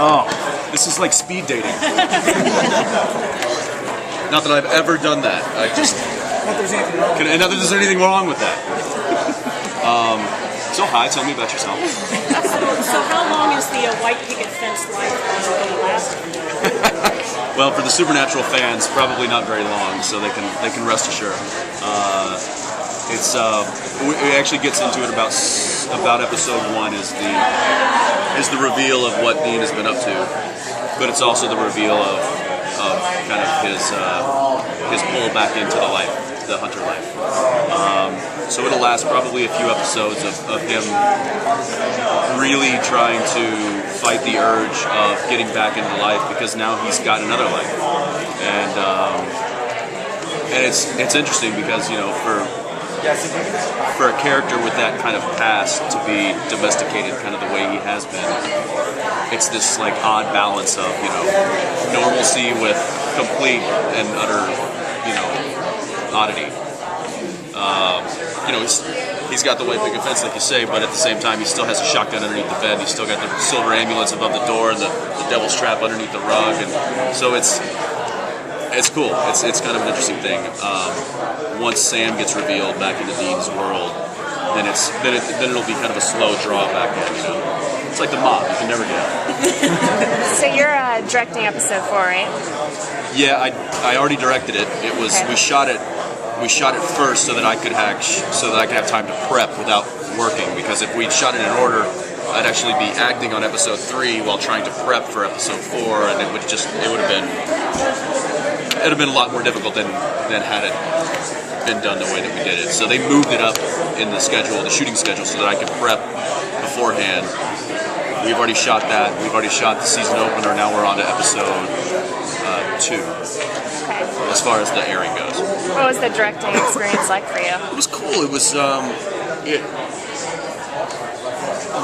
Oh, this is like speed dating. Not that I've ever done that. I just... Not there's anything wrong. And not that there's anything wrong with that. So hi, tell me about yourself. So how long is the white picket fence life going to last? Well, for the Supernatural fans, probably not very long, so they can rest assured. It actually gets into it about episode 1 is the reveal of what Dean has been up to, but it's also the reveal of kind of his pull back into the life, the hunter life. So it'll last probably a few episodes of him really trying to fight the urge of getting back into life, because now he's got another life, and it's interesting because, you know, for a character with that kind of past to be domesticated kind of the way he has been, it's this like odd balance of, you know, normalcy with complete and utter, you know, oddity. You know, he's got the white picket fence, like you say, but at the same time, he still has a shotgun underneath the bed. He's still got the silver ambulance above the door and the devil's trap underneath the rug, and so it's cool. It's kind of an interesting thing. Once Sam gets revealed back into Dean's world, then it'll be kind of a slow draw back in. You know, it's like the mob. You can never get out. So you're directing episode 4, right? Yeah, I already directed it. It was Okay. we shot it first so that I could have time to prep without working, because if we shot it in order, I'd actually be acting on episode 3 while trying to prep for episode 4, and it would have been a lot more difficult than had it been done the way that we did it. So they moved it up in the shooting schedule, so that I could prep beforehand. We've already shot that. We've already shot the season opener. Now we're on to episode 2. Okay. As far as the airing goes. What was the directing experience like for you? It was cool. It was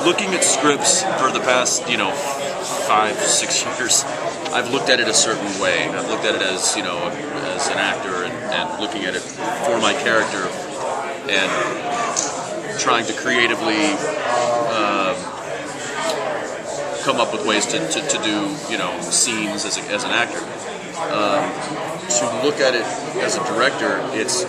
looking at scripts for the past, 5-6 years. I've looked at it a certain way. I've looked at it as, as an actor, and looking at it for my character, and trying to creatively come up with ways to do, scenes as an actor. To look at it as a director, it's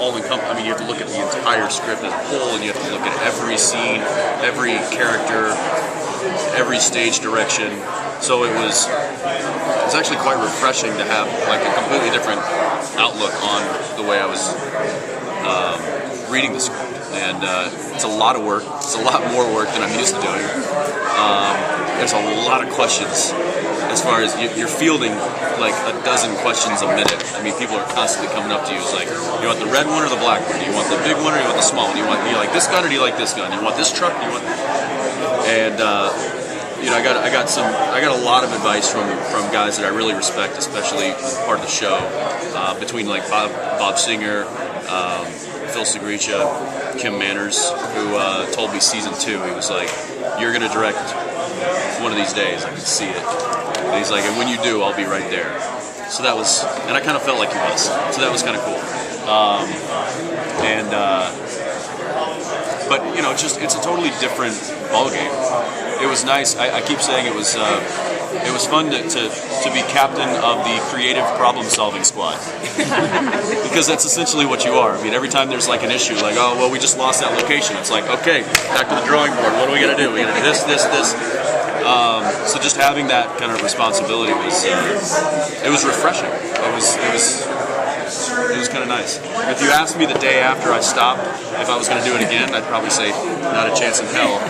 all-encompassing. I mean, you have to look at the entire script as a whole, and you have to look at every scene, every character, every stage direction. So it was actually quite refreshing to have like a completely different outlook on the way I was reading the script. And it's a lot of work. It's a lot more work than I'm used to doing. There's a lot of questions. As far as you're fielding like a dozen questions a minute. I mean, people are constantly coming up to you. It's like, you want the red one or the black one? Do you want the big one or do you want the small one? Do you like this gun or do you like this gun? Do you want this truck? Do you want? And I got a lot of advice from guys that I really respect, especially part of the show, between like Bob Singer, Phil Segricha, Kim Manners, who told me season 2, he was like, "You're gonna direct one of these days. I can see it." And he's like, "And when you do, I'll be right there." So that was, and I kind of felt like he was. So that was kind of cool. But it's a totally different ballgame. It was nice. I keep saying it was fun to be captain of the creative problem-solving squad, because that's essentially what you are. I mean, every time there's like an issue, like, oh well, we just lost that location. It's like, okay, back to the drawing board. What are we gonna do? We're gonna do this. So just having that kind of responsibility was it was refreshing. It was kind of nice. If you asked me the day after I stopped if I was going to do it again, I'd probably say not a chance in hell.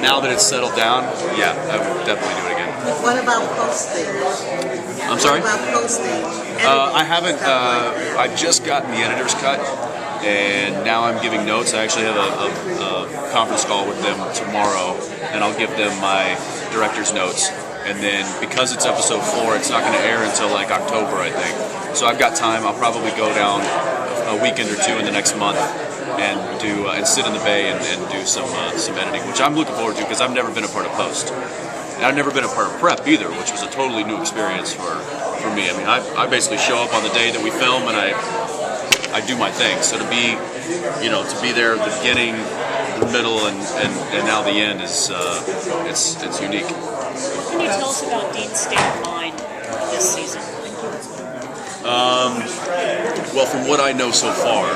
Now that it's settled down, yeah, I would definitely do it again. What about posting? I'm sorry? What about posting? I haven't. I've just gotten the editor's cut, and now I'm giving notes. I actually have a conference call with them tomorrow, and I'll give them my director's notes. And then because it's episode 4, it's not going to air until like October, I think. So I've got time. I'll probably go down a weekend or 2 in the next month and do and sit in the bay and do some editing, which I'm looking forward to, because I've never been a part of post. And I've never been a part of prep either, which was a totally new experience for me. I mean, I basically show up on the day that we film and I do my thing. So to be to be there at the beginning, the middle, and now the end is it's unique. Can you tell us about Dean's state of mind this season? Well, from what I know so far,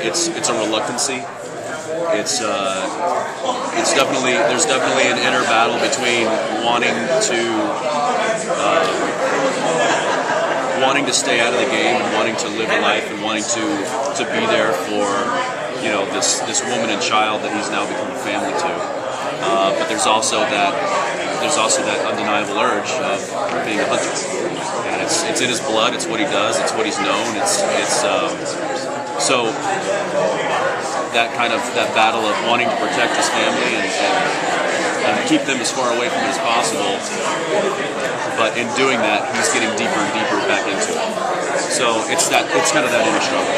it's a reluctancy. It's there's definitely an inner battle between wanting to stay out of the game and wanting to live a life and wanting to be there for this woman and child that he's now become a family to. But there's also that undeniable urge of being a hunter, and it's in his blood. It's what he does. It's what he's known. So that battle of wanting to protect his family and keep them as far away from it as possible. But in doing that, he's getting deeper and deeper back into it. So it's kind of that inner struggle.